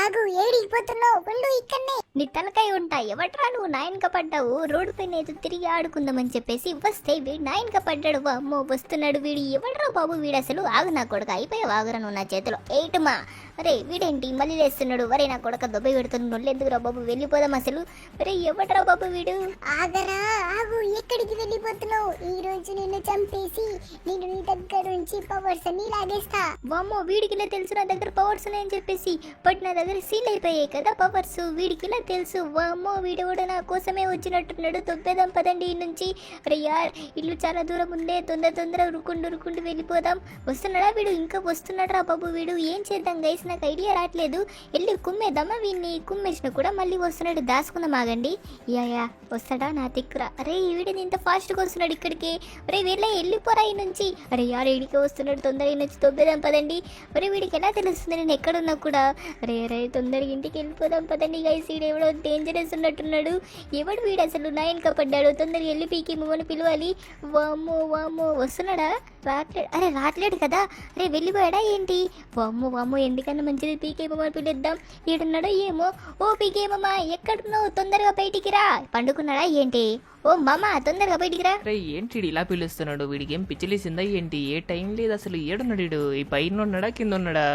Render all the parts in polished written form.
ఆగు ఏడిపోతున్నావు ఉండు ఇక్కడనే. నీ తలకాయ ఉంటా ఎవట్రా నువ్వు నాయనక పడ్డావు రోడ్డు పైన ఏదో తిరిగి ఆడుకుందామని చెప్పేసి వస్తే వీడు నాయనక పడ్డాడు. అమ్మో వస్తున్నాడు వీడు ఎవడ్రా బాబు వీడు అసలు ఆగు నా కొడుక అయిపోయావు ఆగురా నువ్వు నా చేతిలో ఏటమా. అరే వీడేంటి మళ్ళీ లేస్తున్నాడు. వరే నా కొడుక దొబ్బ పెడుతున్నాడు ఎందుకురా బాబు వెళ్ళిపోదాం అసలు. అరే ఎవడ్రా బాబు వీడు. ఆగరా ఆగు ఎక్కడికి వెళ్ళిపోతున్నావు. ఈ రోజు నిన్ను చంపేసి నేను నీ దగ్గర నుంచి పవర్స్ అన్ని లాగేస్తా. వామ్మో వీడికి ఇలా తెలుసు నా దగ్గర పవర్స్ ఉన్నాయని చెప్పేసి. బట్ నా దగ్గర సీల్ అయిపోయాయి కదా పవర్స్. వీడికి ఇలా తెలుసు. వామ్మో వీడు కూడా నా కోసమే వచ్చినట్టున్నాడు. తొప్పేదాం పదండి ఈ నుంచి. అరే యార్ ఇల్లు చాలా దూరం ఉందే తొందర ఉరుకుండు వెళ్ళిపోదాం. వస్తున్నాడా వీడు ఇంకా వస్తున్నాడు బాబు వీడు. ఏం చేద్దాం గైస్ నాకు ఐడియా రావట్లేదు. వెళ్ళి కుమ్మేద్దామా వీడిని. కుమ్మేసిన కూడా మళ్ళీ వస్తున్నాడు. దాచుకుందాం ఆగండి. యా వస్తాడా నా తిక్కురా. అరే వీడిని ఇంత ఫాస్ట్గా వస్తున్నాడు ఇక్కడికి. అరే వెళ్ళిపోరా ఈ నుంచి. అరే యార్ వీడికి వస్తున్నాడు తొందరగా నుంచి తొబ్బేదాం పదండి. అరే వీడికి ఎలా తెలుస్తుంది నేను ఎక్కడున్నా కూడా. అరే తొందరగా ఇంటికి వెళ్ళిపోదాం పదండి గైస్. వీడు ఎవడో డేంజరస్ ఉన్నట్టున్నాడు. ఎవడు వీడు అసలు నాయనక పడ్డాడు. తొందరగా వెళ్ళి పీకి మమ్మల్ని పిలవాలి. వామ్మో వస్తున్నాడా. రాట్లేడు కదా. అరే వెళ్ళిపోయాడా ఏంటి. వామ్మో ఎందుకన్నా మంచిది పీకే మమ్మల్ని పిలుద్దాం. ఏడున్నాడో ఏమో. ఓ పీకే మమ్మ ఎక్కడున్నావు తొందరగా బయటికి రా. పండుకున్నాడా ఏంటి. ఓ మామ తొందరగా బయటికి రా. ఏంటి ఇలా పిలుస్తున్నాడు. వీడికి ఏం పిచ్చిలేసిందా ఏంటి. ఏ టైం లేదు అసలు. ఏడున్నాడు వీడు. ఈ పైన ఉన్నాడా కింద ఉన్నాడా.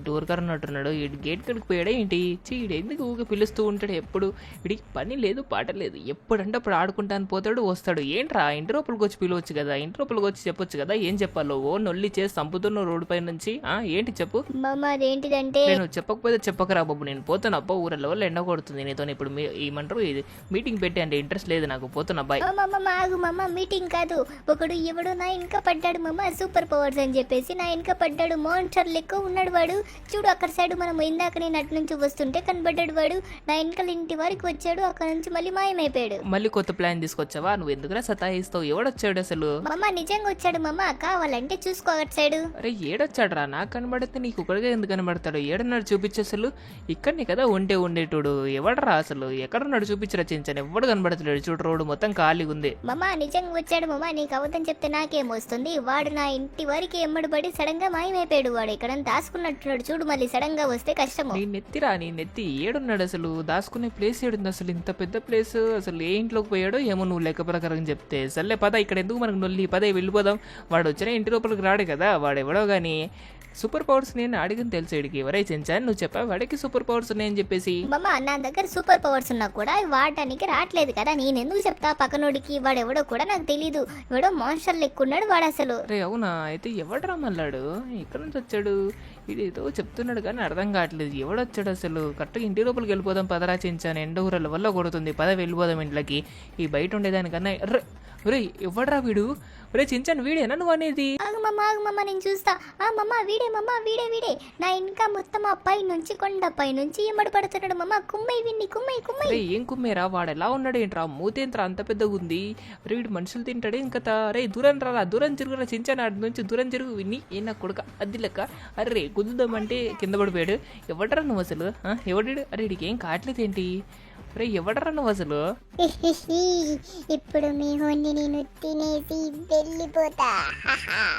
డోర్ కార్ ఉన్నట్టున్నాడు. గేట్ కడికి పోయాడా ఏంటి. చీడు ఎందుకు ఊగా పిలుస్తూ ఉంటాడు ఎప్పుడు. వీడికి పని లేదు పాట లేదు. ఎప్పుడంటే అప్పుడు ఆడుకుంటాను పోతాడు వస్తాడు. ఏంట్రా ఇంటి లోపలికి వచ్చి పిలవచ్చు కదా. ఇంటి లోపలికి వచ్చి చెప్పొచ్చు కదా ఏం చెప్పాలో. ఓ నొల్లి చేసి చంపుతున్నావు రోడ్డు పై నుంచి. ఏంటి చెప్పు మామ. అదేంటిదంటే నేను చెప్పకపోతే చెప్పకరా బాబు. నేను పోతాను అబ్బా. ఊరల్లో వల్ల ఎండ కొడుతుంది. నీతో ఇప్పుడు ఏమంటారు ఇది మీటింగ్ పెట్టి అంటే ఇంట్రెస్ట్ లేదు నాకు. పోతున్నా అబ్బాయి. ఆగు మామ మీటింగ్ కాదు. ఒకడు ఎవడు నా వెనక పడ్డాడు మామ. సూపర్ పవర్స్ అని చెప్పేసి నా వెనక పడ్డాడు. మాన్స్టర్ లెక్క ఉన్నాడు వాడు. చూడు అక్కడ సైడ్ మనం ఇందాక నేను అటు నుంచి వస్తుంటే కనబడ్డాడు వాడు. నా వెనకాల ఇంటి వరకు వచ్చాడు. అక్కడ నుంచి మళ్ళీ మాయమైపోయాడు. మళ్ళీ కొత్త ప్లాన్ తీసుకొచ్చావా. నువ్వు ఎందుకురా సతాయిస్తావు. ఎవడొచ్చాడు అసలు. మామ నిజంగా వచ్చాడు మామ. కావాలంటే చూసుకో అటు సైడ్. అరే ఏడొచ్చాడు రా. నాకు కనబడితే నీకు ఒకటిగా ఎందుకు కనబడతాడు. ఏడన్నాడు చూపించు అసలు. ఇక్కడనే కదా ఉండేటోడు. ఎవడరా అసలు. ఎక్కడున్నాడు చూపించరా చించాను. ఎవడు కనబడతాడు. చూడు రోడ్డు మొత్తం ఖాళీగా ఉంది. మామ నిజంగా వచ్చాడు మామ. నీకు అవతం చెప్తే నాకేమొస్తుంది. వాడు నా ఇంటి వరకు ఎమ్మడిపడి సడన్ గా మాయమైపోయాడు. వాడు ఇక్కడ దాచుకున్నట్టున్నాడు. చూడు మళ్ళీ సడన్ గా వస్తే కష్టము. నీ నెత్తి ఏడున్నాడు అసలు. దాచుకునే ప్లేస్ ఏడుంది అసలు. ఇంత పెద్ద ప్లేస్ అసలు ఏ ఇంట్లోకి పోయాడో ఏమో నువ్వు లెక్క ప్రకారం చెప్తే. సర్లే పద ఇక్కడ ఎందుకు మనకు నొల్లి. పదే వెళ్ళిపోదాం. వాడు వచ్చిన ఇంటి లోపలికి రాడు కదా. వాడు ఎవడో గానీ సూపర్ పవర్స్ నేను అడిగిన తెలుసు వీడికి. ఎవరై చెంచాను నువ్వు చెప్పావు వాడికి సూపర్ పవర్స్ ఉన్నాయని చెప్పేసి. మామ నా దగ్గర సూపర్ పవర్స్ ఉన్నా కూడా వాడటానికి రావట్లేదు కదా. నేను ఎందుకు చెప్తా పక్కనోడికి. వాడు ఎవడో కూడా నాకు తెలీదు. ఎవడో మాన్స్టర్ లెక్కున్నాడు వాడు అసలు. అరే అవునా. అయితే ఎవడరా మళ్ళాడు. ఇక్కడ నుంచి వచ్చాడు. ఇది ఏదో చెప్తున్నాడు కానీ అర్థం కావట్లేదు. ఎవడొచ్చాడు అసలు. కరెక్ట్గా ఇంటి లోపలికి వెళ్ళిపోదాం పదరా చించాను. ఎండ ఊరల వల్ల కొడుతుంది. పద వెళ్ళిపోదాం ఇంట్లోకి. ఈ బయట ఉండేదానికన్నా ఒరే ఎవడ్రా వీడు. ఒరే చించాను వీడేనా నువ్వు అనేది. ఆగు మమ్మ నేను చూస్తా. వీడే నా ఇంకా మొత్తం ఆ పై నుంచి కొండ పై నుంచి ఎమ్మడి పడుతున్నాడు మమ్మ. కుమ్మై విన్ని కుమ్మై. ఏం కుమ్మేరా. వాడు ఎలా ఉన్నాడు ఏంట్రా. మూతేంట్రా అంత పెద్దగా ఉంది. అరే వీడు మనుషులు తింటాడు ఇంకా. అరే దూరం రా. దూరం తిరుగురా చించాను. ఆడి నుంచి దూరం తిరుగు విన్ని. ఏ నా కొడుక అద్ది లెక్క. అరే కుదుదామంటే కింద పడిపోయాడు. ఎవడరా నువ్వు అసలు. ఎవడాడు. అరే వీడికి ఏం కావట్లేదు ఏంటి. అరే ఎవడరా నువ్వు అసలు. ఇప్పుడు మీ హోన్ని నేను తినేసి వెళ్ళిపోతా.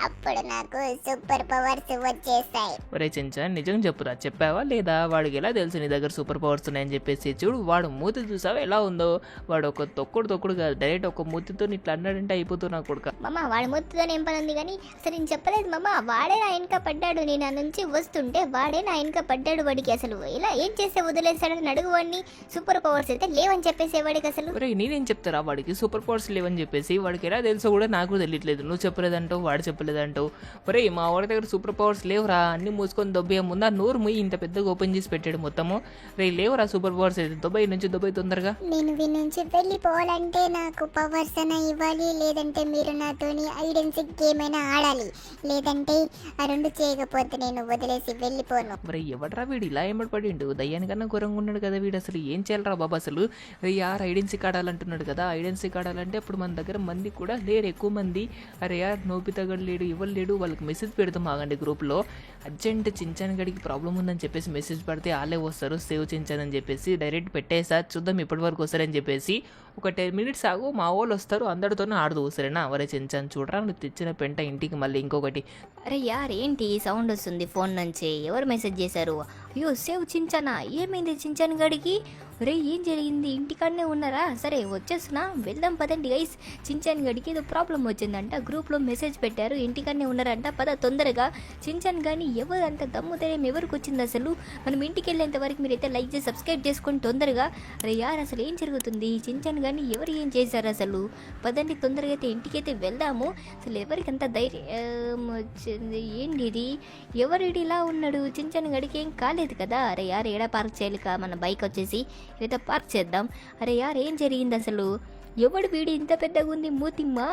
అప్పుడు నాకు సూపర్ పవర్స్ వచ్చేస్తాయి. ఒరే చెంచా నిజం చెప్పురా. చెప్పావా లేదా. వాడికి ఎలా తెలుసు నీ దగ్గర సూపర్ పవర్స్ ఉన్నాయని చెప్పేసి. చూడు వాడు మూతి చూసావా ఎలా ఉందో. వాడు ఒక తొక్కుడు కాదు. డైరెక్ట్ ఒక మూతితో ఇట్లా అన్నాడంటే అయిపోతావు నా కొడుక. మమ్మ వాడి మూతితో ఏం పని ఉంది కానీ అసలు నేను చెప్పలేదు మమ్మ. వాడే నా వెనక పడ్డాడు. నేను నా నుంచి వస్తుంటే వాడే నా వెనక పడ్డాడు. వాడికి అసలు ఇలా ఏం చేస్తే వదిలేస్తాడని అడుగు వాడిని. సూపర్ పవర్స్ అయితే లేవని చెప్పేసి వాడికి అసలు. ఒరే నేనేం చెప్తారా వాడికి సూపర్ పవర్స్ లేవని చెప్పేసి. వాడికి ఎలా తెలుసో కూడా నాకు తెలియట్లేదు. నువ్వు చెప్పలేదంటావు వాడు చెప్పలేదంటావు. ఒరే మా వాడి దగ్గర సూపర్ పవర్స్ లేవురా. అన్ని మూసుకొని దొబ్బే ముందా నోరు ముయ్యి. ఇంత పెద్దగా ఓపెన్ చేసి పెట్టాడు మొత్తము. రే లేవురా సూపర్ పవర్స్ అయితే. దుబాయ్ తొందరగా. నేను వీడి నుంచి వెళ్ళిపోవాలంటే నాకు పవర్స్ అయినా ఇవ్వాలి. లేదంటే మీరు నాతోని హైడ్ అండ్ సీక్ గేమ్ అయినా ఆడాలి. లేదంటే ఆ రెండు చేయకపోతే నేను వదిలేసి వెళ్ళిపోను. మరి ఎవడరా వీడు ఇలా ఏమడి పడిండు. దయ్యానికన్నా ఘోరంగా ఉన్నాడు కదా వీడు. అసలు ఏం చేయాలరా బాబా. అసలు. అరే యార్ ఐడెన్సీ ఆడాలంటున్నాడు కదా, ఐడెన్సీ ఆడాలంటే అప్పుడు మన దగ్గర మంది కూడా లేరు, ఎక్కువ మంది. అరే యార్ నోబితా గడు లేడు, ఎవరు లేడు, వాళ్ళకి మెసేజ్ పెడతాం ఆగండి గ్రూప్లో. అర్జెంట్ చించాన్ గడికి ప్రాబ్లం ఉందని చెప్పేసి మెసేజ్ పెడితే వాళ్ళే వస్తారు, సేవ్ చించాన్ అని చెప్పేసి డైరెక్ట్ పెట్టేసా, చూద్దాం ఇప్పటి వరకు వస్తారని చెప్పేసి. ఒక 10 minutes ఆగు, మా వాళ్ళు వస్తారు, అందరితోనే ఆడదు సరేనా. వరే చించాన్ చూడరా నువ్వు తెచ్చిన పెంట ఇంటికి మళ్ళీ ఇంకొకటి. అరే యార్ ఏంటి సౌండ్ వస్తుంది ఫోన్ నుంచి, ఎవరు మెసేజ్ చేశారు? అయ్యో సేవ్ చించానా, ఏమైంది చించాన్ గడికి? రే ఏం జరిగింది, ఇంటికాడనే ఉన్నారా? సరే వచ్చేస్తున్నా, వెళ్దాం పదండి గైస్. చించాన్ గడికి ఏదో ప్రాబ్లం వచ్చిందంట, గ్రూప్లో మెసేజ్ పెట్టారు, ఇంటికాడనే ఉన్నారంట, పద తొందరగా. చించాన్ కానీ ఎవరు అంత దమ్ముతరేం ఎవరికి వచ్చింది అసలు? మనం ఇంటికి వెళ్ళేంత వరకు మీరైతే లైక్ చేసి సబ్స్క్రైబ్ చేసుకొని తొందరగా. అరే యార్ అసలు ఏం జరుగుతుంది, చించాన్ కానీ ఎవరు ఏం చేశారు అసలు? పదండి తొందరగా అయితే ఇంటికైతే వెళ్దాము. అసలు ఎవరికి అంత ధైర్యం వచ్చింది, ఏంటి ఇది, ఎవరిడి ఇలా ఉన్నాడు? చించాన్ గడికి ఏం కాలేదు కదా? అరే యార్ ఏడా పార్క్ చేయాలి మన బైక్ వచ్చేసి ఏదో పార్క్ చేద్దాం. అరే యార్ ఏం జరిగింది అసలు? ఎవడు వీడి ఇంత పెద్దగా ఉంది మూతిమ్మా?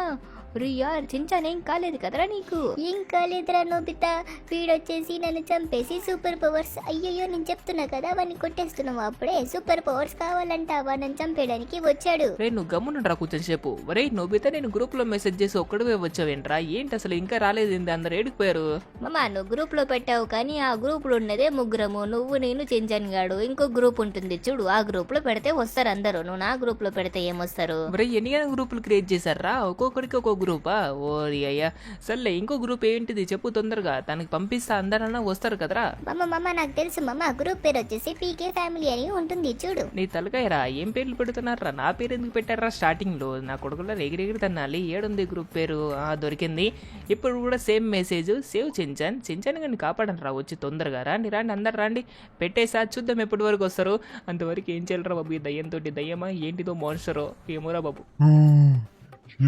అరే యార్ చించాన్ ఏం కాలేదు కదరా నీకు? ఏం కాలేదురా నోబితా, వీడొచ్చేసి నన్ను చంపేసి సూపర్ పవర్స్, అయ్యయ్యో నేను చెప్తున్నా కదా వాడిని కొట్టేస్తున్నావు, అప్పుడే సూపర్ పవర్స్ కావాలంట వాడిని చంపేయడానికి వచ్చాడు. రే నువ్వు గమ్మునుండ్రా కొంచెం సేపు. వరే నోబితా నేను గ్రూప్లో మెసేజ్ చేసి ఒక్కడివే వచ్చావేంట్రా, ఏంటి అసలు ఇంకా రాలేదు, అందరు ఏడిపోయారు. మామా నువ్వు గ్రూప్లో పెట్టావు కానీ ఆ గ్రూప్లో ఉన్నదే ముగ్గురము, నువ్వు నేను చించాన్ గాడు. ఇంకో గ్రూప్ ఉంటుంది చూడు, ఆ గ్రూప్లో పెడితే వస్తారు అందరూ, నువ్వు నా గ్రూప్లో పెడితే ఏమొస్తారు? మరి ఎన్ని గ్రూపులు క్రియేట్ చేశారా, ఒక్కొక్కరికి ఒక్కొక్క గ్రూపా? ఓరి అయ్యా సర్లే, ఇంకో గ్రూప్ ఏంటిది చెప్పు తొందరగా, తనకి పంపిస్తా, అందరన్నా వస్తారు కదరా. మమ్మ నాకు తెలుసు మమ్మ, గ్రూప్ పేరు వచ్చేసి పీకే ఫ్యామిలీ అని ఉంటుంది చూడు. నీ తలకాయరా, ఏం పేర్లు పెడుతున్నారా, నా పేరు ఎందుకు పెట్టారా స్టార్టింగ్ లో? నా కొడుకులో ఎగిరెగిరి తన్నాలి. ఏడుంది గ్రూప్ పేరు? దొరికింది. ఇప్పుడు కూడా same message, save Shinchan, Shinchan కానీ కాపాడను రా, వచ్చి తొందరగా రాండి రాండి అందరు రాండి, పెట్టేసా చూద్దాం ఎప్పటి వరకు వస్తారు. అంతవరకు ఏం చేయాలరా బాబు, ఈ దయ్యంతో, దయ్యమా ఏంటిదో మోన్స్టరో ఏమోరా బాబు.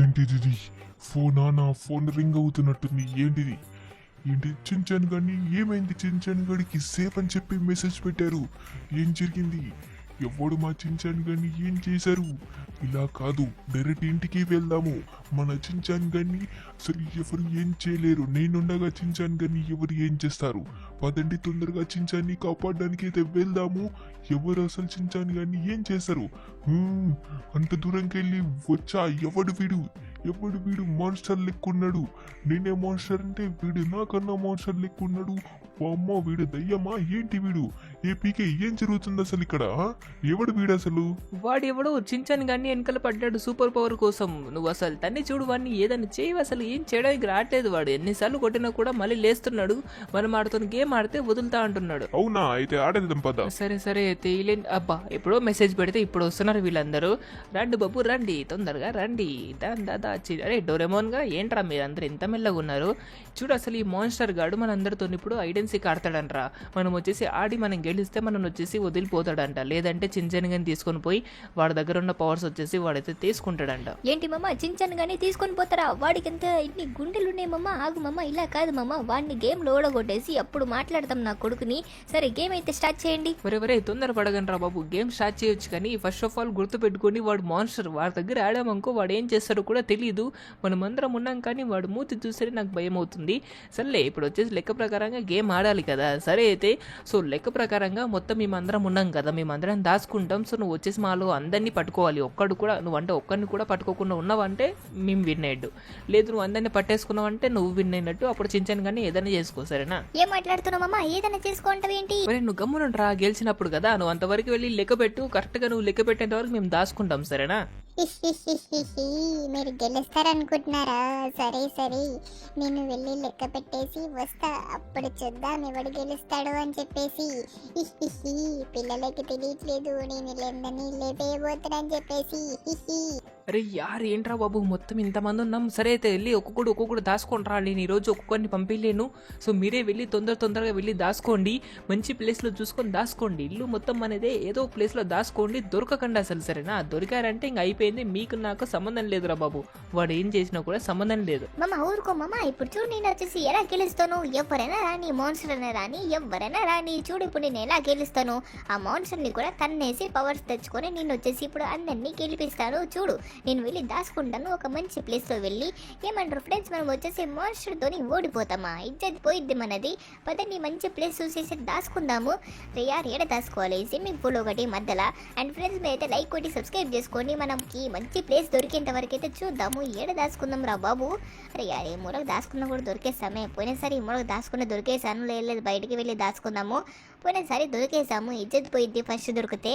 ఏంటిది ఫోనా? నా ఫోన్ రింగ్ అవుతున్నట్టుంది. ఏంటిది ఏంటి? చించాన్ గాని ఏమైంది? చించాన్ గడికి సేఫ్ అని చెప్పి మెసేజ్ పెట్టారు, ఏం జరిగింది? ఎవడు మా చించాన్ గాని ఏం చేశారు? ఇలా కాదు, డైరెక్ట్ ఇంటికి వెళ్దాము. మన చించాన్ గాని అసలు ఎవరు ఏం చేయలేరు, నేనుండగా చించాన్ గాని ఎవరు ఏం చేస్తారు? పదండి తొందరగా చించాన్ని కాపాడడానికి అయితే వెళ్దాము. ఎవరు అసలు చించాన్ గాని ఏం చేశారు? అంత దూరంకి వెళ్ళి వచ్చా, ఎవడు వీడు మాన్స్టర్ లెక్కున్నాడు. నేనే మాన్స్టర్ అంటే వీడు నాకన్నా మాన్స్టర్ లెక్కున్నాడు. అమ్మో వీడు దయ్యమా ఏంటి వీడు? ఏ పీకే ఏం జరుగుతుంది అసలు ఇక్కడ? ఎవడు వీడు అసలు? వాడెవడో చించాన్ గాని వెనకాల పడ్డాడు సూపర్ పవర్ కోసం. నువ్వు అసలు తన్ని చూడు, వాడిని ఏదైనా చేయవు, అసలు ఏం చేయడానికి రావట్లేదు. వాడు ఎన్నిసార్లు కొట్టినా కూడా మళ్ళీ లేస్తున్నాడు. మనం ఆడుతున్న గేమ్ ఆడితే వదులుతా అంటున్నాడు. అవునా? అయితే ఆడేద్దాం పద. సరే తేలేండి అబ్బా, ఎప్పుడో మెసేజ్ పెడితే ఇప్పుడు వస్తున్నారు వీళ్ళందరూ. రండి బాబు రండి, తొందరగా రండి. దాదా అరే డోరెమోన్ గా ఏంట్రా మీరందరూ ఎంత మెల్లగా ఉన్నారు? చూడు అసలు ఈ మాన్స్టర్ గాడు మనందరితో ఇప్పుడు ఐడెన్సీకి ఆడతాడంట్రా. మనం వచ్చేసి ఆడి మనం గెలిస్తే మనం వచ్చేసి వదిలిపోతాడంట, లేదంటే చించాన్ గాని తీసుకొని పోయి వాడి దగ్గర ఉన్న పవర్స్ వచ్చేసి వాడైతే తీసుకుంటాడంట. ఏంటి మమ్మ చించాన్ గానీ తీసుకొని పోతారా? వాడికి ఎంత ఇన్ని గుండెలు ఉన్నాయి మమ్మ? ఆగు మమ్మ, ఇలా కాదు మమ్మ, వాడిని గేమ్లో ఓడగొట్టేసి అప్పుడు మాట్లాడతాం నా కొడుకుని. సరే గేమ్ అయితే స్టార్ట్ చేయండి. వరే తొందర పడగనరా బాబు, గేమ్ స్టార్ట్ చేయొచ్చు కానీ ఫస్ట్ ఆఫ్ ఆల్ గుర్తు పెట్టుకొని వాడు మాన్స్టర్, వాడి దగ్గర ఆడామనుకో వాడు ఏం చేస్తాడో కూడా తెలియదు. మనం అందరం ఉన్నాం కానీ వాడు మూతి చూస్తే నాకు భయం అవుతుంది. సర్లే ఇప్పుడు వచ్చేసి లెక్క ప్రకారంగా గేమ్ ఆడాలి కదా. సరే అయితే సో లెక్క ప్రకారంగా మొత్తం మేమందరం ఉన్నాం కదా, మేమందరం దాచుకుంటాం. సో నువ్వు వచ్చేసి మాలో అందరినీ పట్టుకోవాలి. ఒక్కడిని కూడా పట్టుకోకుండా ఉన్నావంటే మేము విన్ అయ్యట్టు, లేదు నువ్వు అందరినీ పట్టేసుకున్నావంటే నువ్వు విన్ అయినట్టు. అప్పుడు చించాను కానీ ఏదైనా చేసుకో సరేనా? ఏం మాట్లాడుతున్నావమ్మా? ఏదైనా చేసుకుంటావేంటి? మరి నువ్వు గమ్మునుండ్రా, గెలిచినప్పుడు కదా నువ్వు అంతవరకు వెళ్ళి లెక్క పెట్టు, కరెక్ట్గా నువ్వు లెక్క పెట్టేంత వరకు మేము దాచుకుంటాం సరేనా? మీరు గెలుస్తారనుకుంటున్నారా? సరే నేను వెళ్ళి లెక్క పెట్టేసి వస్తా, అప్పుడు చూద్దాం ఎవడు గెలుస్తాడు అని చెప్పేసి. పిల్లలకి తెలియట్లేదు నేను లేదని లేపేయబోతానని చెప్పేసి. అరే యార్ ఏంట్రా బాబు, మొత్తం ఇంతమంది ఉన్నాం. సరే అయితే వెళ్ళి ఒక్కొక్కడు దాచుకుంటారా? నేను ఈరోజు ఒక్కొక్కరిని పంపించలేను. సో మీరే వెళ్ళి తొందరగా వెళ్ళి దాచుకోండి, మంచి ప్లేస్లో చూసుకొని దాచుకోండి. ఇల్లు మొత్తం అనేదే ఏదో ప్లేస్లో దాచుకోండి, దొరకకండి అసలు సరేనా? దొరికారంటే ఇంక అయిపోయింది, మీకు నాకు సంబంధం లేదురా బాబు, వాడు ఏం చేసినా కూడా సంబంధం లేదు. మమ్మ ఊరుకో మమ్మ, ఇప్పుడు చూడు నేను వచ్చేసి ఎలా గెలుస్తాను. ఎవరైనా రాని, మాన్స్టర్ అయినా రాని, ఎవరైనా రాని, చూడు ఇప్పుడు నేను ఎలా గెలుస్తాను. ఆ మాన్స్టర్ని కూడా తన్నేసి పవర్స్ తెచ్చుకొని నేను వచ్చేసి ఇప్పుడు అందరినీ గెలిపిస్తాను. చూడు నేను వెళ్ళి దాచుకుంటాను ఒక మంచి ప్లేస్లో వెళ్ళి. ఏమంటారు ఫ్రెండ్స్, మనం వచ్చేసి మాన్స్టర్తోని ఓడిపోతామా? ఇజ్జత్ పోయిద్ది మనది. పదండి మంచి ప్లేస్ చూసేసి దాచుకుందాము. రే యార్, ఏడ దాచుకోవాలి? స్విమ్మింగ్ పూల్ ఒకటి మధ్యలో. అండ్ ఫ్రెండ్స్, మీరైతే లైక్ కొట్టి సబ్స్క్రైబ్ చేసుకోండి. మనకి మంచి ప్లేస్ దొరికేంత వరకు అయితే చూద్దాము. ఏడ దాచుకుందాం రా బాబు. అరే యార్, ఈ మూలకు దాచుకున్నా కూడా దొరికేస్తామే. పోయినసారి ఈ మూలకు దాచుకున్న దొరికేసాను. లేదు బయటికి వెళ్ళి దాచుకుందాము. పోయినసారి దొరికేసాము. ఇజ్జత్ పోయిద్ది ఫస్ట్ దొరికితే.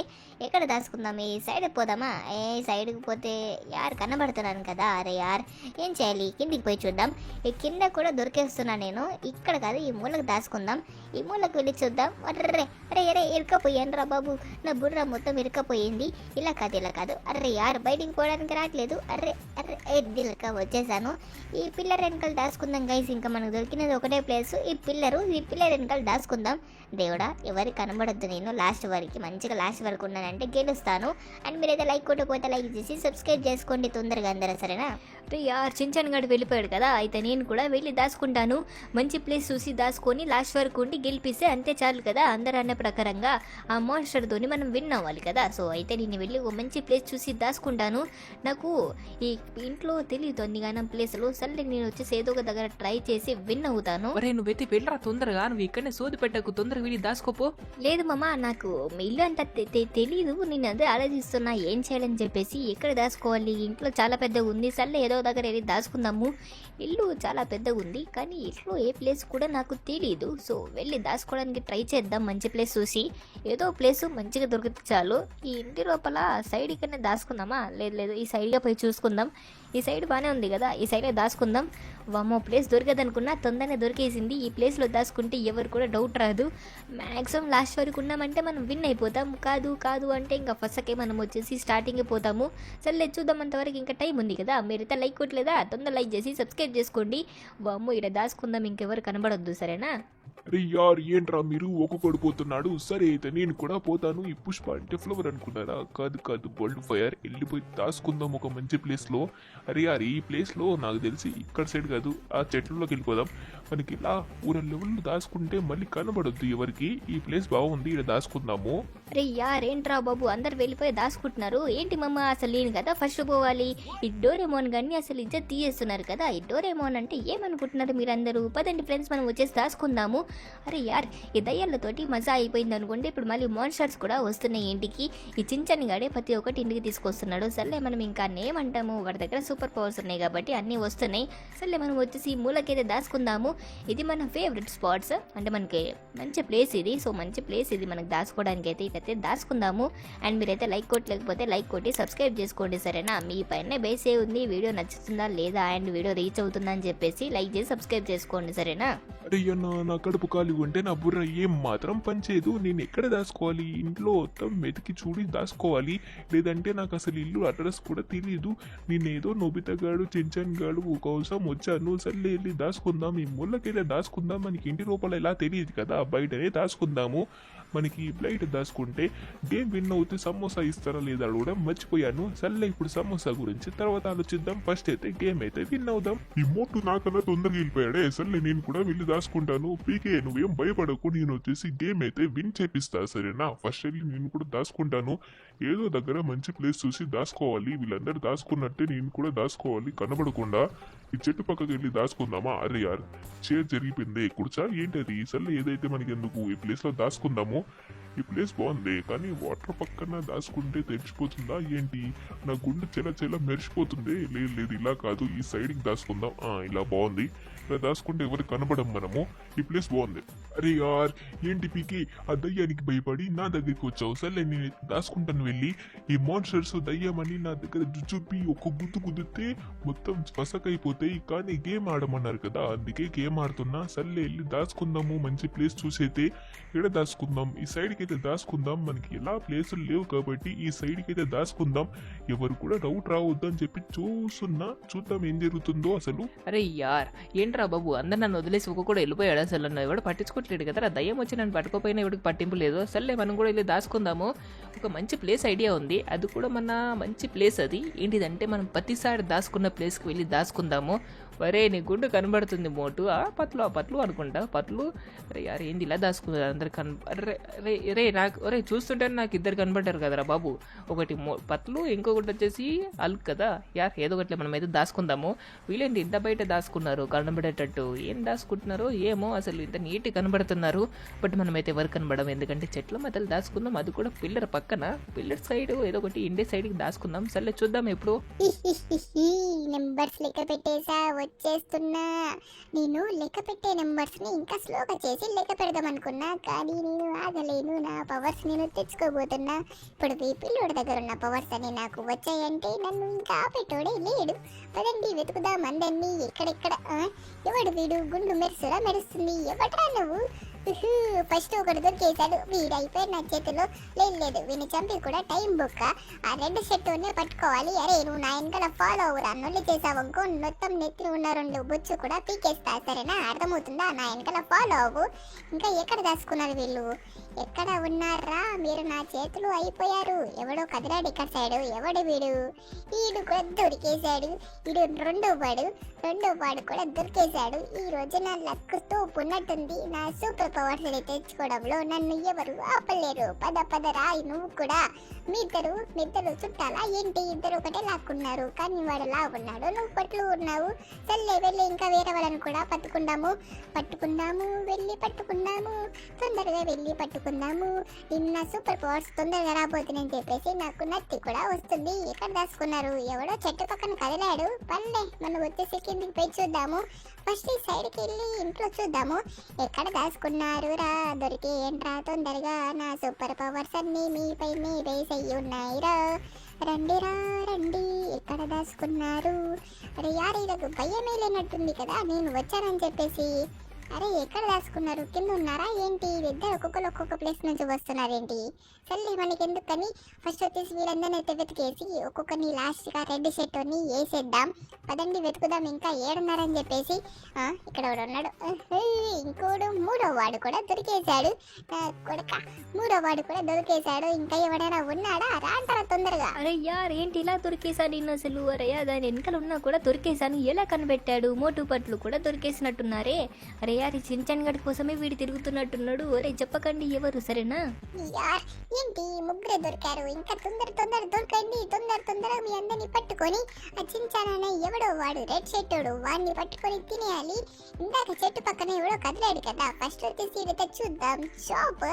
ఎక్కడ దాచుకుందాం? ఈ సైడ్ పోదామా? ఏ సైడ్కి పోతే యార్ కనబడుతున్నాను కదా. అరే యార్, ఏం చేయాలి? కిందికి పోయి చూద్దాం. ఈ కింద కూడా దొరికేస్తున్నా నేను. ఇక్కడ కాదు, ఈ మూలకు దాచుకుందాం. ఈ మూలకు వెళ్ళి చూద్దాం. అర్రే అరే అరే, ఇరుకపోయాను రా బాబు. నా బుర్ర మొత్తం ఇరుకపోయింది. ఇలా కాదు. అర్రే యార్, బయటికి పోవడానికి రావట్లేదు. అర్రే అర్రే దిలక వచ్చేసాను. ఈ పిల్లర్ వెనకాల దాచుకుందాం గైస్. ఇంకా మనకు దొరికినది ఒకటే ప్లేస్, ఈ పిల్లర్ వెనకాల దాచుకుందాం. దేవుడా, ఎవరికి కనబడద్దు. నేను లాస్ట్ వరకు ఉన్నానంటే గెలుస్తాను. అండ్ మీరైతే లైక్ కొట్టకపోతే లైక్ చేసి సబ్స్క్రైబ్ చేసుకోండి తొందరగా అందరూ, సరేనా? రే యార్, చించాన్ గడు వెళ్ళిపోయాడు కదా, అయితే నేను కూడా వెళ్ళి దాచుకుంటాను. మంచి ప్లేస్ చూసి దాచుకొని లాస్ట్ వరకు ఉండి గెలిపిస్తే అంతే చాలు కదా. అందరూ అనే ప్రకారంగా ఆ మాన్స్టర్తోని మనం విన్ అవ్వాలి కదా. సో అయితే నేను వెళ్ళి ఒక మంచి ప్లేస్ చూసి దాచుకుంటాను. నాకు ఈ ఇంట్లో తెలియదు అన్నిగానం ప్లేసులు. సరే నేను వచ్చేసి ఏదో ఒక దగ్గర ట్రై చేసి విన్ అవుతాను. ఒరే నువ్వైతే వెళ్ళరా తొందరగా, నువ్వు ఇక్కడనే సోది పెట్టకు, తొందరగా వెళ్ళి దాచుకోపో. లేదు మామ, నాకు మీ ఇల్లు అంత తెలీదు. నేను అదే ఆలోచిస్తున్నా ఏం చేయాలని చెప్పేసి. ఎక్కడ దాచుకోవాలి? ఇంట్లో చాలా పెద్దగా ఉంది. సర్లే ఏదో దగ్గర వెళ్ళి దాచుకుందాము. ఇల్లు చాలా పెద్దగా ఉంది, కానీ ఇంట్లో ఏ ప్లేస్ కూడా నాకు తెలియదు. సో వెళ్ళి దాచుకోవడానికి ట్రై చేద్దాం మంచి ప్లేస్ చూసి. ఏదో ప్లేస్ మంచిగా దొరికితే చాలు. ఈ ఇంటి లోపల సైడ్ ఇక్కడనే దాచుకుందామా? లేదు, ఈ సైడ్గా పోయి చూసుకుందాం. ఈ సైడ్ బాగానే ఉంది కదా, ఈ సైడ్లో దాచుకుందాం. వామ్మో, ప్లేస్ దొరకదనుకున్నా తొందరనే దొరికేసింది. ఈ ప్లేస్లో దాచుకుంటే ఎవరు కూడా డౌట్ రాదు. మ్యాక్సిమం లాస్ట్ వరకు ఉన్నామంటే మనం విన్ అయిపోతాం. కాదు అంటే ఇంకా ఫస్ట్కే మనం వచ్చేసి స్టార్టింగ్కి పోతాము. సరే చూద్దాం, అంతవరకు ఇంకా టైం ఉంది కదా. మీరైతే లైక్ కొట్టలేదా? తొందర లైక్ చేసి సబ్స్క్రైబ్ చేసుకోండి. వామ్మో, ఇక్కడ దాచుకుందాం, ఇంకెవరు కనబడొద్దు, సరేనా? అరే యార్, ఏంట్రా మీరు ఒక్కొక్కడు పోతున్నాడు? సరే అయితే నేను కూడా పోతాను. ఈ పుష్ప అంటే ఫ్లవర్ అనుకున్నారా? కాదు, బోల్డ్ ఫైర్. వెళ్ళిపోయి దాచుకుందాం ఒక మంచి ప్లేస్లో. అరే యార్, ఈ ప్లేస్లో నాకు తెలిసి ఇక్కడ సైడ్ కాదు, ఆ చెట్లలోకి వెళ్ళిపోదాం. మనకి ఇలా ఊర లెవెల్లో దాచుకుంటే మళ్ళీ కనబడొద్దు ఎవరికి. ఈ ప్లేస్ బాగుంది, ఇక్కడ దాచుకుందాము. అరే యార్, ఏంట్రా బాబు, అందరు వెళ్ళిపోయి దాచుకుంటున్నారు. ఏంటి మమ్మ, అసలు నేను కదా ఫస్ట్ పోవాలి. ఈ డోరేమోన్ గాన్ని అసలు ఇజ్జత్ తీయేస్తున్నారు కదా. ఈ డోరేమోన్ అంటే ఏమనుకుంటున్నారు మీరందరూ? పదండి ఫ్రెండ్స్, మనం వచ్చేసి దాచుకుందాము. అరే యార్, ఈ దయ్యాలతోటి మజా అయిపోయింది అనుకుంటే ఇప్పుడు మళ్ళీ మాన్స్టర్స్ కూడా వస్తున్నాయి ఇంటికి. ఈ చించని గాడే ప్రతి ఒక్కటి ఇంటికి తీసుకొస్తున్నాడు. సర్లే మనం ఇంకా నేమంటాము, వాడి దగ్గర సూపర్ పవర్స్ ఉన్నాయి కాబట్టి అన్నీ వస్తున్నాయి. సర్లే మనం వచ్చేసి ఈ మూలకైతే దాచుకుందాము. ఇది మన ఫేవరెట్ స్పాట్స్, అంటే మనకి మంచి ప్లేస్ ఇది. సో మంచి ప్లేస్ ఇది మనకు దాచుకోవడానికి అయితే. ఇకైతే దాచుకుందాము. అండ్ మీరైతే లైక్ కొట్టలేకపోతే లైక్ కొట్టి సబ్స్క్రైబ్ చేసుకోండి, సరేనా? మీ పైన బేసే ఉంది, వీడియో నచ్చుతుందా లేదా అండ్ వీడియో రీచ్ అవుతుందా అని చెప్పేసి లైక్ చేసి సబ్స్క్రైబ్ చేసుకోండి, సరేనా? అరే అన్న, నా కడుపు ఖాళీ ఉంటే నా బుర్ర ఏం మాత్రం పనిచేయదు. నేను ఎక్కడ దాచుకోవాలి? ఇంట్లో మొత్తం వెతికి చూడి దాచుకోవాలి. లేదంటే నాకు అసలు ఇల్లు అడ్రస్ కూడా తెలియదు. నేనేదో నొబితగాడు చించన్ గాడు కోసం వచ్చాను. సర్లే వెళ్ళి దాచుకుందాం. ఈ ముళ్ళకెళ్ళి దాచుకుందాం. మనకి ఇంటి లోపల ఎలా తెలియదు కదా, బయటనే దాచుకుందాము. మనకి బయట దాచుకుంటే గేమ్ విన్ అవుతే సమోసా ఇస్తారా లేదా కూడా మర్చిపోయాను. సర్లే ఇప్పుడు సమోసా గురించి తర్వాత ఆలోచిద్దాం. ఫస్ట్ అయితే గేమ్ అయితే విన్ అవుదాం. ఈ మోటు నాకన్నా తొందరగా వెళ్ళిపోయాడే. సర్లే నేను కూడా వెళ్ళి దాచుకుంటాను. పీకే నువ్వేం భయపడకు, నేను వచ్చేసి గేమ్ అయితే విన్ చేపిస్తా, సరేనా? ఫస్ట్ వెళ్ళి నేను కూడా దాచుకుంటాను. ఏదో దగ్గర మంచి ప్లేస్ చూసి దాచుకోవాలి. వీళ్ళందరూ దాచుకున్నట్టే నేను కూడా దాచుకోవాలి, కనబడకుండా. ఈ చెట్టు పక్కకి వెళ్ళి దాచుకుందామా? అరే యార్, చైర్ జరిగిపోయింది. కుర్చా ఏంటది? సర్లే ఏదైతే మనకి ఎందుకు, ఈ ప్లేస్ లో దాచుకుందాము. ఈ ప్లేస్ బాగుంది, కానీ వాటర్ పక్కన దాచుకుంటే తెలిసిపోతుందా ఏంటి? నా గుండె చెల మెరిసిపోతుంది. లేదు ఇలా కాదు, ఈ సైడ్కి దాచుకుందాం. ఇలా బాగుంది. ఇలా దాచుకుంటే ఎవరు కనబడం మనము. ఈ ప్లేస్ బాగుంది. అరే యార్, ఏంటి పీకి ఆ దయ్యానికి భయపడి నా దగ్గరికి వచ్చావు? సర్లే నేను దాచుకుంటాను వెళ్ళి. ఈ మాన్స్టర్స్ దయ్యమని నా దగ్గర జుజుపి ఒక గుద్దు కుదిరితే మొత్తం పసకైపోతాయి. కానీ గేమ్ ఆడమన్నారు కదా, అందుకే గేమ్ ఆడుతున్నా. సర్లే వెళ్ళి దాచుకుందాము మంచి ప్లేస్ చూసైతే. ఇక్కడ దాచుకుందాం, ఈ సైడ్కి అయితే దాచుకుందాం. మనకి ఎలా ప్లేసులు లేవు కాబట్టి ఈ సైడ్కి అయితే దాచుకుందాం. ఎవరు కూడా డౌట్ రావద్దు అని చెప్పి చూద్దాం ఏం జరుగుతుందో అసలు. అరే యార్, ఏంట్రా బాబు, అందరు నన్ను వదిలేసి ఒక్క కూడా వెళ్ళిపోయాడు. అసలు నన్ను ఎవడు పట్టించుకోవట్లేదు కదా. దయ్యం వచ్చి నన్ను పట్టుకోపోయినా ఎవరికి పట్టింపు లేదు. సర్లే మనం కూడా వెళ్ళి దాచుకుందాము. ఒక మంచి ప్లేస్ ఐడియా ఉంది, అది కూడా మన మంచి ప్లేస్. అది ఏంటిదంటే మనం ప్రతిసారి దాచుకున్న ప్లేస్కి వెళ్ళి దాచుకుందాము. ఒరే నీ గుండు కనబడుతుంది మోటు పట్లు అనుకుంటా పట్లు. అరే యార్ ఏంది ఇలా దాచుకున్నారు అందరు రే నాకు ఒరే చూస్తుంటే నాకు ఇద్దరు కనబడ్డారు కదరా బాబు. ఒకటి పట్లు ఇంకొకటి వచ్చేసి అల్క్ కదా యార్. ఏదో ఒకటి మనం అయితే దాచుకుందాము. వీళ్ళేంటి ఇంత బయట దాచుకున్నారు కనబడేటట్టు. ఏం దాచుకుంటున్నారో ఏమో అసలు ఇంత నీట్గా కనబడుతున్నారు. బట్ మనమైతే ఎవరు కనబడం, ఎందుకంటే చెట్ల మధ్యలో దాచుకుందాం. అది కూడా పిల్లర్ పక్కన, పిల్లర్ సైడ్ ఏదో ఒకటి ఇండే సైడ్కి దాచుకుందాం. సర్లే చూద్దాం ఎప్పుడు. నెంబర్స్ లెక్క పెట్టేసా, వచ్చేస్తున్నా. నేను లెక్క పెట్టే నెంబర్స్ ని ఇంకా స్లోగా చేసి లెక్క పెడదాం అనుకున్నా, కానీ నేను ఆగలేను. నా పవర్స్ నేను తెచ్చుకోబోతున్నా. ఇప్పుడు ఈ పిల్లోడి దగ్గర ఉన్న పవర్స్ అని నాకు వచ్చాయంటే నన్ను ఇంకా ఆపేటోడే లేడు. పదండి వెతుకుదాం అందరినీ. ఎక్కడెక్కడ ఎవడు వీడు? గుండు మెరుస్తుంది. ఎవడ్రా నువ్వు? ఫస్ట్ ఒకటి దొరికేశాడు. వీడైపోయి నా చేతిలో లేదు. వీని చంపి కూడా టైం బుక్క. ఆ రెడ్ షర్ట్నే పట్టుకోవాలి. అరే నువ్వు నా వెనకాల ఫాలో అవురా. నొల్లి చేసావనుకో మొత్తం నెత్తి ఉన్న 2 బొచ్చు కూడా పీకేస్తా. సరేనా? అర్థమవుతుందా? నా వెనకాల ఫాలో అవ్వు. ఇంకా ఎక్కడ దాచుకున్నారు వీళ్ళు? ఎక్కడ ఉన్నారా మీరు? నా చేతులు అయిపోయారు. ఎవడో కదిలాడు ఇక్కడ సైడు. ఎవడు వీడు? వీడు కూడా దొరికేశాడు. వీడు రెండో వాడు కూడా దొరికేశాడు. ఈ రోజు నా లక్కుతో ఉన్నట్టుంది. నా సూపర్ పవర్స్ తెచ్చుకోవడంలో నన్ను ఎవరు ఆపలేరు. పదరా నువ్వు కూడా. మీ ఇద్దరు చుట్టాలా ఏంటి? ఇద్దరు ఒకటే లాక్కున్నారు, కానీ వాడు లాగున్నాడు, నువ్వు పట్లు ఉన్నావు. సర్లే వెళ్ళి ఇంకా వేరే వాళ్ళని కూడా పట్టుకుందాము. వెళ్ళి పట్టుకుందాము. తొందరగా వెళ్ళి పట్టుకుందాము. నిన్న సూపర్ పవర్స్ తొందరగా రాబోతుందని చెప్పేసి నాకు నత్తి కూడా వస్తుంది. ఎక్కడ దాచుకున్నారు? ఎవడో చెట్టు పక్కన కదిలాడు. పల్లె మనం వచ్చేసి కిందికి పోయి చూద్దాము. ఫస్ట్ ఈ సైడ్కి వెళ్ళి ఇంట్లో చూద్దాము. ఎక్కడ దాచుకున్నారు రా? దొరికి ఏంట్రా తొందరగా. నా సూపర్ పవర్స్ అన్నీ మీపైనే బేస్ అయ్యి ఉన్నాయిరా. రండి. ఎక్కడ దాచుకున్నారు? అరే యార్ ఇలాగ భయమే లేనట్టుంది కదా నేను వచ్చానని చెప్పేసి. అరే ఎక్కడ దాచుకున్నారు? కింద ఉన్నారా ఏంటి? ఇద్దరు ఒక్కొక్క ప్లేస్ నుంచి వస్తున్నారేంటి? సర్లే మనకి ఎందుకు కానీ ఫస్ట్ వచ్చేసి వీళ్ళందరినీ అయితే వెతికేసి ఒక్కొక్కరిని లాస్ట్గా రెడ్ షర్ట్ని వేసేద్దాం. పదండి వెతుకుదాం. ఇంకా ఏడున్నారని చెప్పేసి. ఇక్కడ ఒకడు ఉన్నాడు. ఇంకోడు 3వ వాడు కూడా దొరికేశాడు. మూడో వాడు కూడా దొరికేశాడు. ఇంకా ఎవడైనా ఉన్నాడా? రాంటారా తొందరగా. అరే యార్ ఏంటి ఇలా దొరికేశాడు నేను అసలు? అరయ్యా దాని వెనకాల ఉన్నా కూడా దొరికేశాను. ఎలా కనిపెట్టాడు? మోటు పట్లు కూడా దొరికేసినట్టున్నారే. అరే యార్ ఈ చించన్ గడి కోసమే వీడు తిరుగుతున్నట్టున్నాడు. అరే చెప్పకండి ఎవరు, సరేనా? యార్ ఏంటి ముగ్గురే దొరికారు? ఇంకా తొందర దొరకండి. తొందరగా మీ అందరినీ పట్టుకొని ఆ చించాననే ఎవడో వాడు రెడ్ షర్టోడు వాడిని పట్టుకొని తినేయాలి. ఇందాక చెట్టు పక్కన ఎవడో కదిలాడు కదా. ఫస్ట్ వచ్చేసి ఇదైతే చూద్దాం. షాప్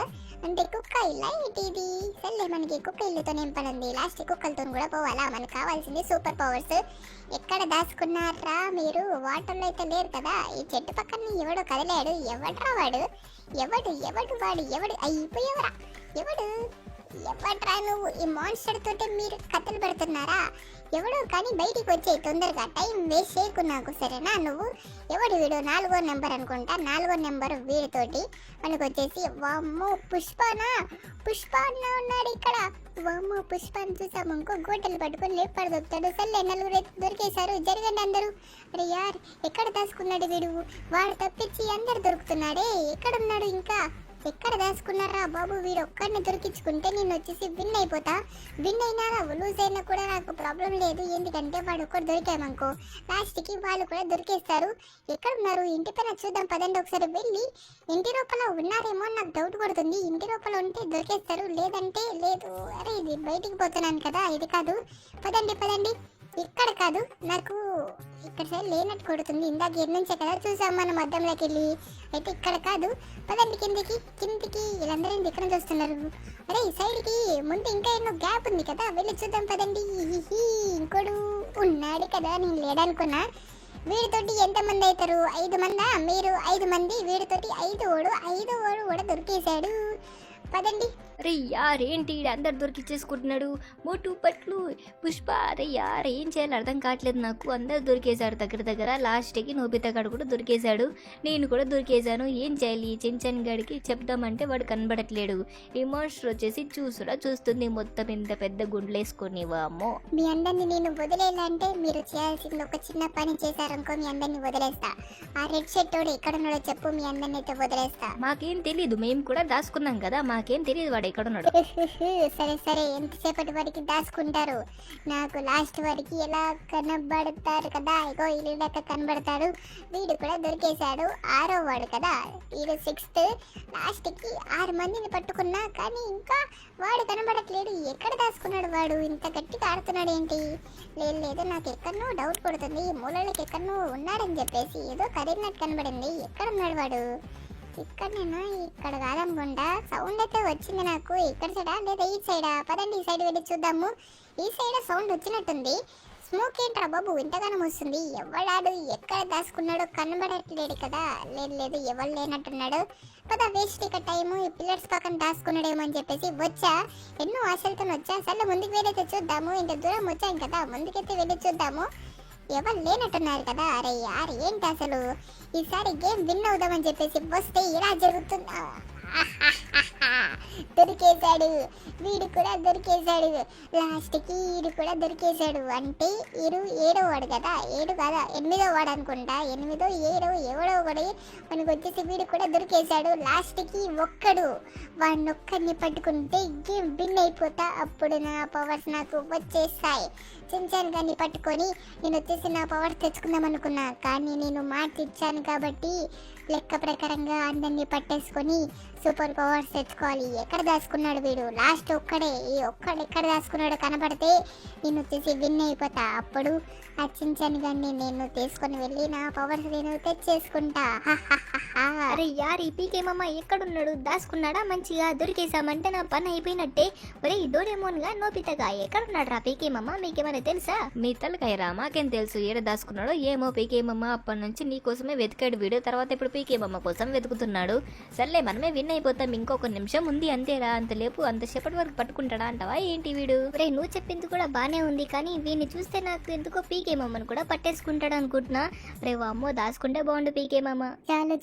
అంటే కుక్క ఇల్లా ఏంటి ఇది? సర్లే మనకి కుక్క ఇల్లుతో నింపనుంది. లాస్ట్ కుక్కలతో కూడా పోవాలా? మనకు కావాల్సింది సూపర్ పవర్స్. ఎక్కడ దాచుకున్నారా మీరు? వాటర్లో అయితే లేరు కదా. ఈ చెట్టు పక్కన ఎవడో కదిలాడు. ఎవడ్రా వాడు? ఎవడు అయిపోయావరా? ఎవడ్రా నువ్వు? ఈ మాన్స్టర్ తోటి మీరు కథలు పెడుతున్నారా? ఎవడో కానీ బయటికి వచ్చేయి తొందరగా. టైం వేస్ట్ చేయకు నాకు, సరేనా? నువ్వు ఎవడు వీడు? 4వ నెంబర్ అనుకుంటా. 4వ నెంబర్ వీడితోటి మనకు వచ్చేసి వామ్మో పుష్ప అన్న ఉన్నాడు ఇక్కడ. వామ్మో పుష్పాన్ని చూసాము. ఇంకో గోటలు పట్టుకొని లేపాడు దొరుకుతాడు. సర్లే 4 దొరికేశారు. జరగండి అందరూ. అరే యార్ ఎక్కడ దాచుకున్నాడు వీడు? వాడు తప్పించి అందరు దొరుకుతున్నాడే. ఎక్కడున్నాడు? ఇంకా ఎక్కడ దాచుకున్నారా బాబు? వీడు ఒక్కడిని దొరికించుకుంటే నేను వచ్చేసి విన్ అయిపోతా. విన్ అయినా లూజ్ అయినా కూడా నాకు ప్రాబ్లం లేదు. ఎందుకంటే వాడు ఒక్కడు దొరికామనుకో లాస్ట్కి వాళ్ళు కూడా దొరికేస్తారు. ఎక్కడ ఉన్నారు? ఇంటి పైన చూద్దాం పదండి. ఒకసారి వెళ్ళి ఇంటి లోపల ఉన్నారేమో నాకు డౌట్ పడుతుంది. ఇంటి లోపల ఉంటే దొరికేస్తారు, లేదంటే లేదు. అరే ఇది బయటికి పోతున్నాను కదా, ఇది కాదు. పదండి. ఇక్కడ కాదు, నాకు ఇక్కడ సైడ్ లేనట్టు కొడుతుంది. ఇందాక ఎన్ని నుంచే కదా చూసాం మనం అద్దంలోకి వెళ్ళి. అయితే ఇక్కడ కాదు. పదండి కిందికి. వీళ్ళందరూ ఇక్కడ చూస్తున్నారు. అరే ఈ సైడ్కి ముందు ఇంకా ఎన్నో గ్యాప్ ఉంది కదా, వెళ్ళి చూద్దాం పదండి. ఇంకోడు ఉన్నాడు కదా, నేను లేడనుకున్నా. వీడితోటి ఎంతమంది అవుతారు? 5 మందా? మీరు 5 మంది. వీడితోటి 5 కూడా దొరికేశాడు. పదండి. అరే యార్ ఏంటి అందరు దొరికిచ్చేసుకుంటున్నాడు. మోటు పట్లు పుష్ప. అరే యార్ ఏం చేయాలి అర్థం కావట్లేదు నాకు. అందరు దొరికేశాడు దగ్గర. లాస్ట్కి నోబితా గడు కూడా దొరికేశాడు. నేను కూడా దొరికేశాను. ఏం చేయాలి? చించన్ గడికి చెప్దామంటే వాడు కనబడట్లేడు. ఈ మాన్స్టర్ వచ్చేసి చూస్తుంది మొత్తం ఇంత పెద్ద గుండ్లేసుకొని. వామ్మో మీ అందరినీ నేను వదిలేయాలంటే మీరు చేయాల్సింది ఒక చిన్న పని చేశారనుకో మీ అందరినీ వదిలేస్తా. ఆ రెడ్ షర్ట్ ఎక్కడున్నాడో చెప్పు, మీ అందరినీ అయితే వదిలేస్తా. మాకేం తెలీదు, మేము కూడా దాచుకున్నాం కదా. నాకేం తెలియదు వాడు ఎక్కడున్నాడు. సరే సరే, ఎంతసేపటి వరకు దాచుకుంటారు? నాకు లాస్ట్ వరకు ఎలా కనబడతారు కదా, ఇగో ఇల్లు లెక్క కనబడతాడు. వీడు కూడా దొరికేశాడు, 6వ వాడు కదా, వీడు 6th. లాస్ట్కి 6 మందిని పట్టుకున్నా కానీ ఇంకా వాడు కనబడట్లేడు. ఎక్కడ దాచుకున్నాడు వాడు? ఇంత గట్టిగా ఆడుతున్నాడు ఏంటి? లేదు నాకు ఎక్కడనో డౌట్ కొడుతుంది, మూలలకి ఎక్కడనో ఉన్నాడని చెప్పేసి ఏదో కదిలినట్టు కనబడింది. ఎక్కడున్నాడు వాడు? ఇక్కడ నేను ఇక్కడ కాదనుకుంటా. సౌండ్ అయితే వచ్చింది నాకు. ఇక్కడ సైడా లేదా ఈ సైడా? పదండి ఈ సైడ్ వెళ్ళి చూద్దాము. ఈ సైడ్ సౌండ్ వచ్చినట్టుంది. స్మోక్ ఏంట్రా బాబు ఇంతగానం వస్తుంది? ఎవడాడు ఎక్కడ దాచుకున్నాడో కనబడట్లేడు కదా. లేదు ఎవరు లేనట్టున్నాడు. పద, వేస్ట్ ఇక టైము. ఈ పిల్లర్స్ పక్కన దాచుకున్నాడేమో అని చెప్పేసి వచ్చా. ఎన్నో ఆశలతో వచ్చా. సరే ముందుకు వెళ్ళైతే చూద్దాము. ఇంత దూరం వచ్చాం కదా, ముందుకైతే వెళ్ళి చూద్దాము. ఎవరు లేనట్టున్నారు కదా. అరే యార్, ఏంటి అసలు ఈసారి గేమ్ విన్ అవుదామని చెప్పేసి వస్తే ఇలా జరుగుతుందా? దొరికేశాడు, వీడు కూడా దొరికేశాడు. లాస్ట్కి వీడు కూడా దొరికేశాడు. అంటే 7వ వాడు కదా, 7 కాదా 8వ వాడు అనుకుంటా. 8, 7 ఎవడో ఒకటి మనకు వచ్చేసి వీడు కూడా దొరికేశాడు. లాస్ట్కి వాడినొక్కడిని పట్టుకుంటే గేమ్ విన్ అయిపోతా. అప్పుడు నా పవర్స్ నాకు వచ్చేస్తాయి. చించాను కానీ పట్టుకొని నేను వచ్చేసి నా పవర్స్ తెచ్చుకుందాం అనుకున్నా. కానీ నేను మాట ఇచ్చాను కాబట్టి లెక్క ప్రకారంగా అందరినీ పట్టేసుకొని సూపర్ పవర్స్ తెచ్చుకోవాలి. ఎక్కడ దాచుకున్నాడు వీడు? లాస్ట్ ఒక్కడు ఎక్కడ దాచుకున్నాడో కనపడితే నేను వచ్చేసి విన్ అయిపోతా. అప్పుడు ఆ చించాను కానీ నేను తీసుకొని వెళ్ళి నా పవర్స్ నేను తెచ్చేసుకుంటా. అరే యార్, ఈ పీకేమమ్మ ఎక్కడున్నాడు? దాచుకున్నాడా? మంచిగా దొరికేసామంటే నా పని అయిపోయినట్టే. ఒరే డోరేమోన్ గా నోపితగా ఎక్కడున్నాడు రా పీకేమమ్మ? మీకేమైనా తెలుసా? మీ తలకాయరా, మాకేం తెలుసు ఏడ దాచుకున్నాడో ఏమో. పీకేమమ్మ అప్పటి నుంచి నీ కోసమే వెతికాడు వీడు. తర్వాత ఇప్పుడు పీకేమమ్మ కోసం వెతుకుతున్నాడు. సర్లే, మనమే విన్ అయిపోతాం. ఇంకొక నిమిషం ఉంది అంతేరా. అంతసేపటి వరకు పట్టుకుంటాడా అంటావా ఏంటి వీడు? ఒరే నువ్వు చెప్పింది కూడా బానే ఉంది, కానీ వీడిని చూస్తే నాకు ఎందుకో పీకేమమ్మను కూడా పట్టేసుకుంటాడు అనుకుంటున్నా. రే వామ్మో, దాచుకుంటే బాగుండు పీకేమమ్మ.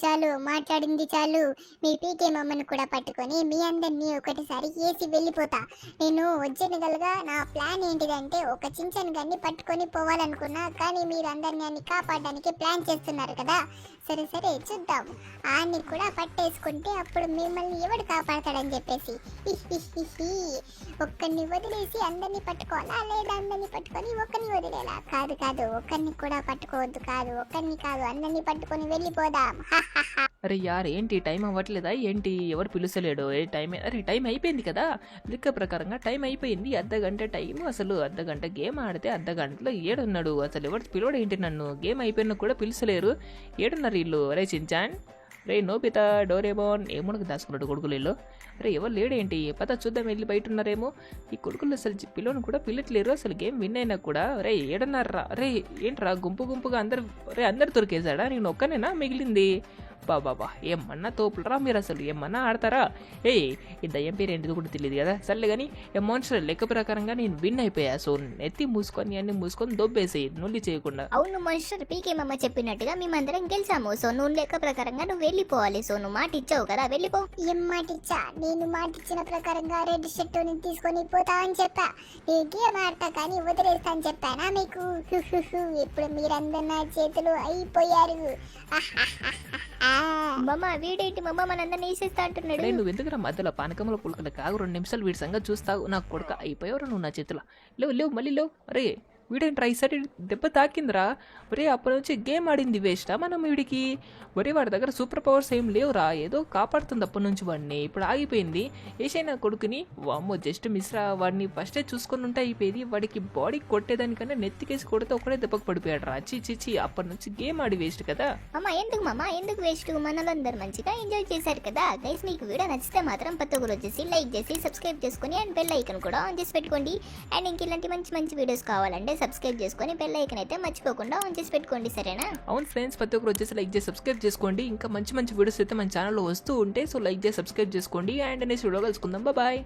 చాలు మాట్లాడింది చాలు. మీ పీకే మమ్మల్ని కూడా పట్టుకొని మీ అందరినీ ఒకటిసారి వేసి వెళ్ళిపోతా. నేను ఒరిజినల్గా నా ప్లాన్ ఏంటిదంటే ఒక చించను గాన్ని పట్టుకొని పోవాలనుకున్నా. కానీ మీరు అందరినీ కాపాడడానికి ప్లాన్ చేస్తున్నారు కదా. సరే చూద్దాం. ఆన్ని కూడా పట్టేసుకుంటే అప్పుడు మిమ్మల్ని ఎవడు కాపాడతాడని చెప్పేసి ఒక్కరిని వదిలేసి అందరినీ పట్టుకోవాలా, లేదా అందరినీ పట్టుకొని ఒక్కరిని వదిలేలా? కాదు, ఒక్కరిని కూడా పట్టుకోవద్దు. ఒక్కరిని కాదు, అందరినీ పట్టుకొని వెళ్ళిపోదాం. అరే యార్, ఏంటి టైం అవ్వట్లేదా ఏంటి? ఎవరు పిలుస్తలేడు? టైం అయిపోయింది కదా. లెక్క ప్రకారంగా టైం అయిపోయింది. అర్ధగంట టైం. అసలు అర్ధగంట గేమ్ ఆడితే అర్ధగంటలో ఏడున్నాడు. అసలు ఎవరు పిలవడు ఏంటి నన్ను? గేమ్ అయిపోయినా కూడా పిలుస్తలేరు. ఏడున్నారు వీళ్ళు. అరే చించాన్, రే నోబితా, డోరేమోన్ ఏమోనకు దాచుకున్నాడు కొడుకులు వీళ్ళు. అరే ఎవరు లేడేంటి? పత చూద్దాం, వెళ్ళి బయట ఉన్నారేమో. ఈ కొడుకులు అసలు పిల్లని కూడా పిల్లట్లేరు. అసలు గేమ్ విన్ అయినా కూడా. రే ఏడన్నారా? రే ఏంట్రా గుంపుగా అందరు దొరికేశాడా? నేను ఒక్కనేనా మిగిలింది? బాబా ఏమన్నా తోపులరా మీరు? అసలు ఏమన్నా ఆడతారా? ఈ దయ్యం పేరు ఏంటిది కూడా తెలియదు కదా. సర్లే కానీ ఎమోన్స్టర్ లెక్క ప్రకారంగా నేను విన్ అయిపోయా. సో ఎత్తి మూసుకొని దొబ్బేసేయి, నుల్లి చేయకుండా. అవును మాస్టర్, పీకేమమ్మ చెప్పినట్టుగా మేమందరం గెలిచాము. సో నువ్వు లెక్క ప్రకారంగా నువ్వు వెళ్ళిపోవాలి. సో నువ్వు మాట ఇచ్చావు కదా, వెళ్ళిపో. ఏం మాట ఇచ్చా? నేను మాట ఇచ్చిన ప్రకారంగా రెడ్ షర్ట్ తీసుకొని పోతా అని చెప్పా. నేను గేమ్ ఆడతా కానీ వదిలేస్తా అని చెప్పానా మీకు? ఇప్పుడు మీరందరు నా చేతులు అయిపోయారు. మమ్మ వీడేంటి మమ్మ మనందరినీ వేసేస్తా అంటున్నాడు? నువ్వు ఎందుకు మధ్యలో పానకముల పులకలు కాగు 2 నిమిషాలు వీడి సంగతి చూస్తావు. నాకు కొడుక అయిపోయావు నువ్వు నా చేతిలో. లేవు మళ్ళీ లేవు. అరే వీడేంట్రా ఈసారి దెబ్బ తాకిందిరా? ఒరే అప్పటి నుంచి గేమ్ ఆడింది వేస్టా మనం వీడికి? ఒరే వాడి దగ్గర సూపర్ పవర్స్ ఏం లేవురా. ఏదో కాపాడుతుంది అప్పటి నుంచి వాడిని. ఇప్పుడు ఆగిపోయింది. ఏసైనా కొడుకుని వామ్మో జస్ట్ మిస్రా. వాడిని ఫస్టే చూసుకొని ఉంటే అయిపోయేది. వాడికి బాడీ కొట్టేదానికన్నా నెత్తికేసి కొడితే ఒకటే దెబ్బకు పడిపోయాడు రా. చీ అప్పటి నుంచి గేమ్ ఆడి వేస్ట్ కదా. ఎందుకు వేస్ట్? మనలందరూ మంచిగా ఎంజాయ్ చేశారు కదా. గైస్ మీకు వీడియో నచ్చితే మాత్రం ప్రతి ఒక్కరు వచ్చేసి లైక్ చేసి సబ్స్క్రైబ్ చేసుకుని అండ్ బెల్ ఐకాన్ కూడా ఆన్ చేసి పెట్టుకోండి. అండ్ ఇంక ఇలాంటి మంచి వీడియోస్ కావాలంటే సబ్స్క్రైబ్ చేసుకొని బెల్ ఐకాన్ అయితే మర్చిపోకుండా ఆన్ చేసి పెట్టుకోండి, సరేనా? అవును ఫ్రెండ్స్, ప్రతి ఒక్కరు వచ్చేసి లైక్ చేసి సబ్స్క్రైబ్ చేసుకోండి. ఇంకా మంచి వీడియోస్ అయితే మన ఛానల్లో వస్తూ ఉంటే సో లైక్ చేసి సబ్స్క్రైబ్ చేసుకోండి. అండ్ నెక్స్ట్ వీడియో కలుసుకుందాం. బాయ్.